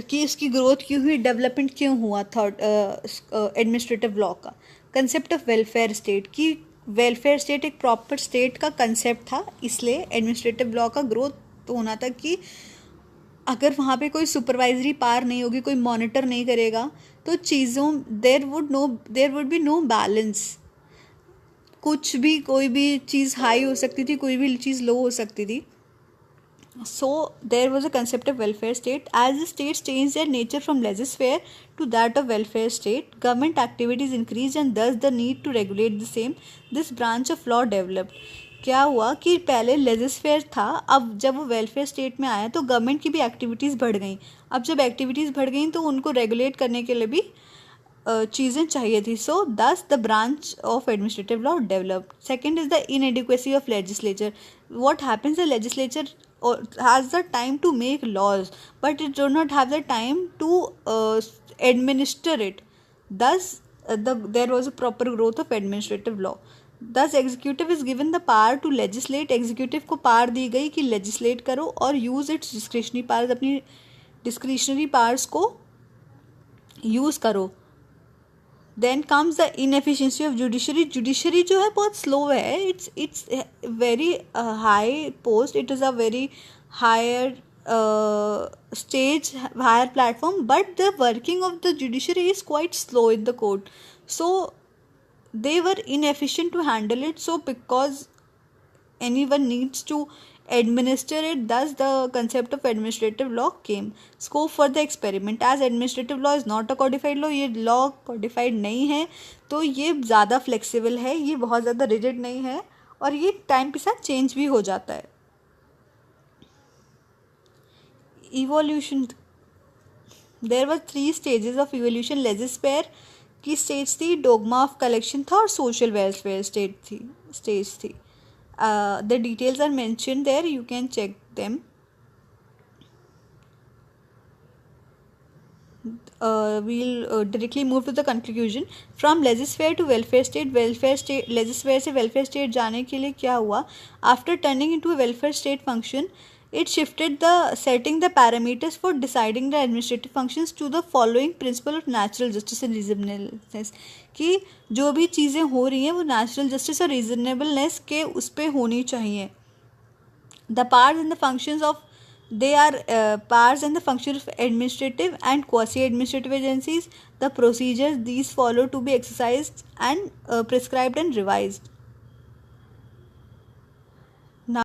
कि इसकी ग्रोथ क्यों हुई, डेवलपमेंट क्यों हुआ थर्ड एडमिनिस्ट्रेटिव लॉ का। कंसेप्ट ऑफ वेलफेयर स्टेट, कि वेलफेयर स्टेट एक प्रॉपर स्टेट का कंसेप्ट था, इसलिए एडमिनिस्ट्रेटिव लॉ का ग्रोथ होना था कि अगर वहाँ पे कोई सुपरवाइजरी पावर नहीं होगी, कोई मॉनिटर नहीं करेगा, तो चीज़ों there would be no balance. कुछ भी, कोई भी चीज़ हाई हो सकती थी, कोई भी चीज़ लो हो सकती थी। So there was a concept of welfare state. As the states changed their nature from laissez-faire to that of welfare state, government activities increased and thus the need to regulate the same. This branch of law developed. क्या हुआ कि पहले लेजिस्फेयर था, अब जब वो welfare state में आया तो गवर्नमेंट की भी एक्टिविटीज़ बढ़ गई। अब जब एक्टिविटीज़ बढ़ गई तो उनको रेगुलेट करने के लिए भी चीज़ें चाहिए थी। सो दस the branch of administrative law developed. Second is the inadequacy of legislature. What happens, the legislature has the time to make laws, but it do not have the time to administer it. Thus there was a proper growth of administrative law. Thus executive is given the power to legislate. executive को power दी गई कि legislate करो और use its discretionary powers, अपनी discretionary powers को use करो. Then comes the inefficiency of judiciary. Judiciary जो है बहुत स्लो है. It's very high post, it is a very higher stage, higher platform, but the working of the judiciary is quite slow in the court. So they were inefficient to handle it. So because anyone needs to administer it, thus the concept of administrative law came. Scope for the experiment, as administrative law is not a codified law, ये law codified नहीं है, तो ये ज़्यादा flexible है, ये बहुत ज़्यादा rigid नहीं है, और ये टाइम के साथ चेंज भी हो जाता है. Evolution, there were 3 stages of evolution. Laissez faire की स्टेज थी, डोगमा ऑफ कलेक्शन था, और सोशल वेलफेयर स्टेज थी. The details are mentioned there, you can check them. We'll directly move to the conclusion. From laissez-faire to welfare state. laissez-faire से welfare state जाने के लिए क्या हुआ? After turning into a welfare state function, it shifted the setting the parameters for deciding the administrative functions to the following principle of natural justice and reasonableness. कि जो भी चीज़ें हो रही हैं वो नेचुरल जस्टिस और रीजनेबलनेस के उस पर होनी चाहिए. The powers and the functions of, they are powers and the functions of administrative and quasi-administrative agencies. The procedures these follow to be exercised and prescribed and revised.